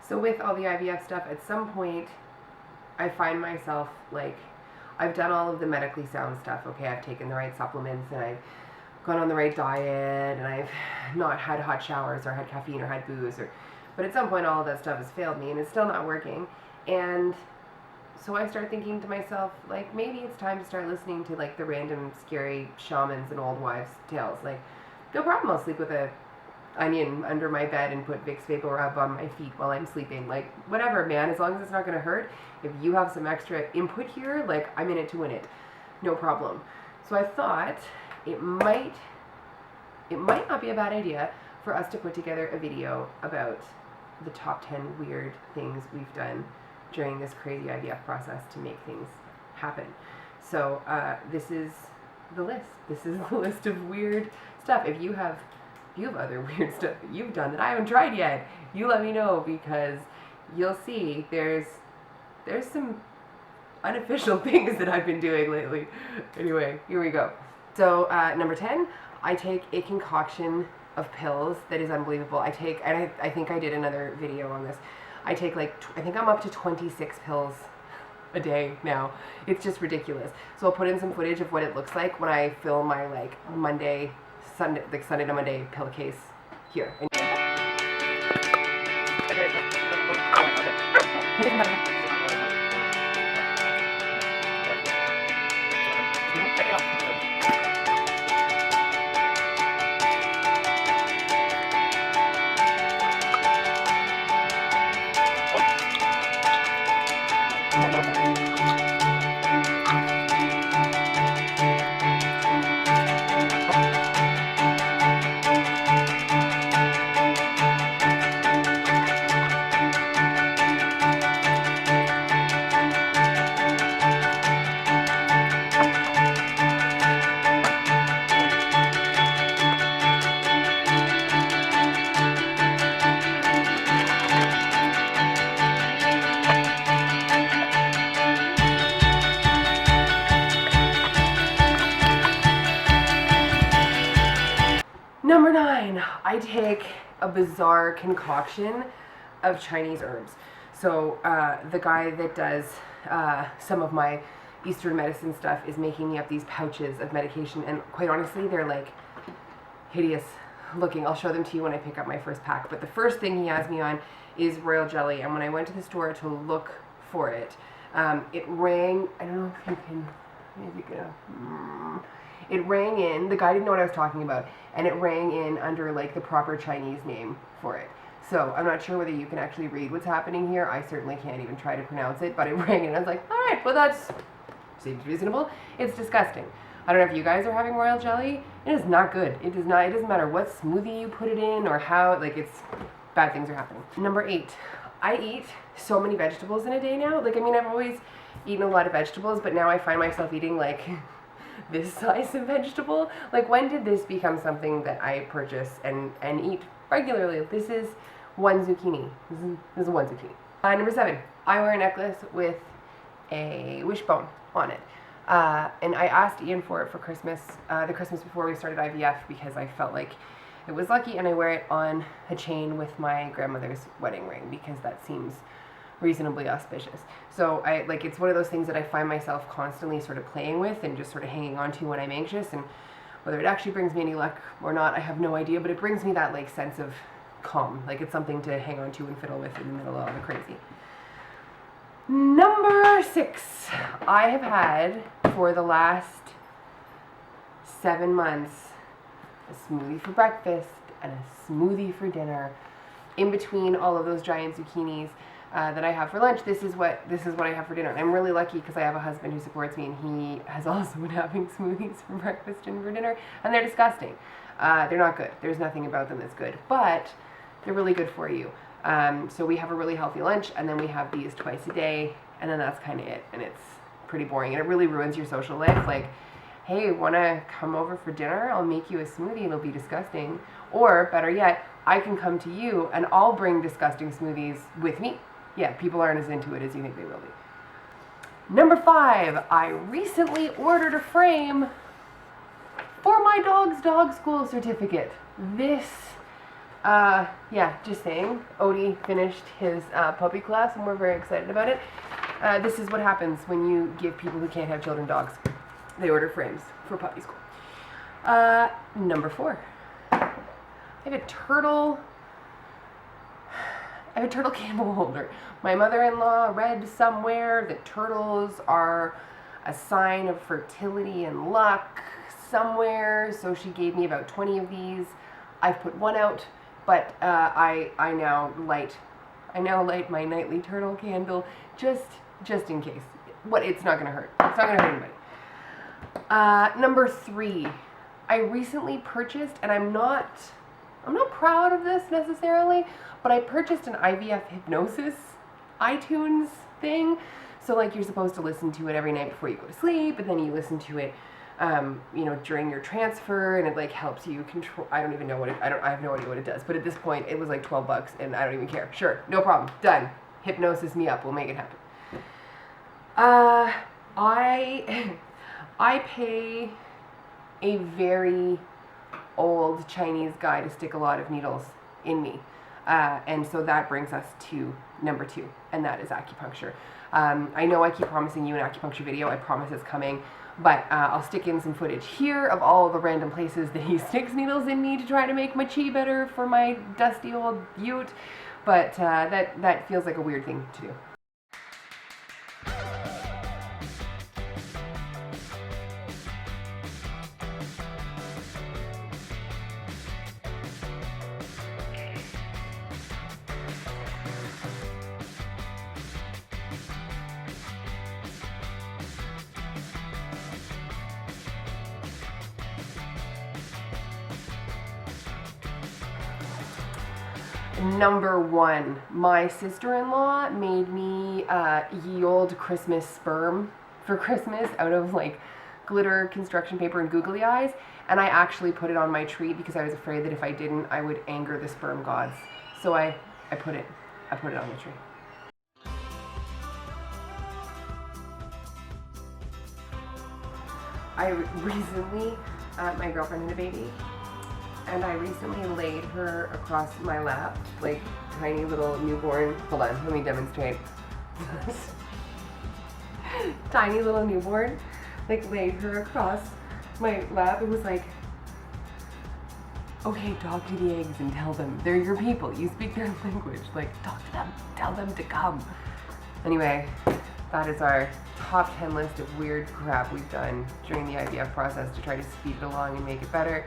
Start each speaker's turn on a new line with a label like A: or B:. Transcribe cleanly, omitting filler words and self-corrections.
A: So with all the IVF stuff, at some point, I find myself, like, I've done all of the medically sound stuff. Okay, I've taken the right supplements, and I've gone on the right diet, and I've not had hot showers, or had caffeine, or had booze, but at some point all of that stuff has failed me, and it's still not working. And so I start thinking to myself, like, maybe it's time to start listening to, like, the random scary shamans and old wives' tales. Like, no problem, I'll sleep with a onion under my bed and put Vicks Vapor Rub on my feet while I'm sleeping. Like, whatever, man, as long as it's not going to hurt. If you have some extra input here, like, I'm in it to win it. No problem. So I thought it might not be a bad idea for us to put together a video about the top 10 weird things we've done during this crazy IVF process to make things happen. So this is the list. This is the list of weird stuff. If you have other weird stuff that you've done that I haven't tried yet, you let me know, because you'll see there's some unofficial things that I've been doing lately. Anyway, here we go. So number 10, I take a concoction of pills that is unbelievable. I think I did another video on this. I take, like, I think I'm up to 26 pills a day now. It's just ridiculous. So I'll put in some footage of what it looks like when I fill my, like, Sunday to Monday pill case here. Number 9, I take a bizarre concoction of Chinese herbs. So the guy that does some of my Eastern medicine stuff is making me up these pouches of medication, and quite honestly, they're, like, hideous looking. I'll show them to you when I pick up my first pack. But the first thing he has me on is royal jelly, and when I went to the store to look for it, it rang. I don't know if you can maybe go. It rang in, the guy didn't know what I was talking about, and it rang in under, like, the proper Chinese name for it. So I'm not sure whether you can actually read what's happening here. I certainly can't even try to pronounce it, but it rang in. I was like, all right, well, that seems reasonable. It's disgusting. I don't know if you guys are having royal jelly. It is not good. It doesn't matter what smoothie you put it in or how, like, it's, bad things are happening. Number 8, I eat so many vegetables in a day now. Like, I mean, I've always eaten a lot of vegetables, but now I find myself eating, like, this size of vegetable. Like, when did this become something that I purchase and eat regularly? This is one zucchini. This is one zucchini. Number 7, I wear a necklace with a wishbone on it. And I asked Ian for it for Christmas, the Christmas before we started IVF, because I felt like it was lucky, and I wear it on a chain with my grandmother's wedding ring, because that seems reasonably auspicious. So it's one of those things that I find myself constantly sort of playing with and just sort of hanging on to when I'm anxious, and whether it actually brings me any luck or not, I have no idea, but it brings me that, like, sense of calm. Like, it's something to hang on to and fiddle with in the middle of all the crazy. Number 6, I have had for the last 7 months a smoothie for breakfast and a smoothie for dinner. In between all of those giant zucchinis that I have for lunch, this is what I have for dinner. And I'm really lucky because I have a husband who supports me, and he has also been having smoothies for breakfast and for dinner, and they're disgusting. They're not good. There's nothing about them that's good, but they're really good for you. So we have a really healthy lunch, and then we have these twice a day, and then that's kind of it. And it's pretty boring, and it really ruins your social life. Like, hey, want to come over for dinner? I'll make you a smoothie. It'll be disgusting. Or better yet, I can come to you and I'll bring disgusting smoothies with me. Yeah, people aren't as into it as you think they will be. Number 5, I recently ordered a frame for my dog's dog school certificate. This Yeah, just saying. Odie finished his puppy class, and we're very excited about it. This is what happens when you give people who can't have children dogs. They order frames for puppy school. Number 4. I have a turtle candle holder. My mother-in-law read somewhere that turtles are a sign of fertility and luck somewhere, so she gave me about 20 of these. I've put one out, but I now light my nightly turtle candle just in case. It's not gonna hurt. It's not gonna hurt anybody. Number 3, I recently purchased, and I'm not proud of this necessarily, but I purchased an IVF Hypnosis iTunes thing. So like you're supposed to listen to it every night before you go to sleep, and then you listen to it, during your transfer, and it like helps you control. I have no idea what it does, but at this point it was like $12, and I don't even care. Sure, no problem, done. Hypnosis me up, we'll make it happen. I pay a very old Chinese guy to stick a lot of needles in me. And so that brings us to number 2, and that is acupuncture. I know I keep promising you an acupuncture video. I promise it's coming. But I'll stick in some footage here of all the random places that he sticks needles in me to try to make my chi better for my dusty old ute. But that feels like a weird thing to do. Number 1, my sister-in-law made me ye old Christmas sperm for Christmas out of like glitter construction paper and googly eyes, and I actually put it on my tree because I was afraid that if I didn't, I would anger the sperm gods. So I put it on the tree. I recently, my girlfriend had a baby, and I recently laid her across my lap, like tiny little newborn. Hold on, let me demonstrate. Tiny little newborn, like laid her across my lap. It was like, okay, talk to the eggs and tell them they're your people. You speak their language. Like, talk to them, tell them to come. Anyway, that is our top 10 list of weird crap we've done during the IVF process to try to speed it along and make it better.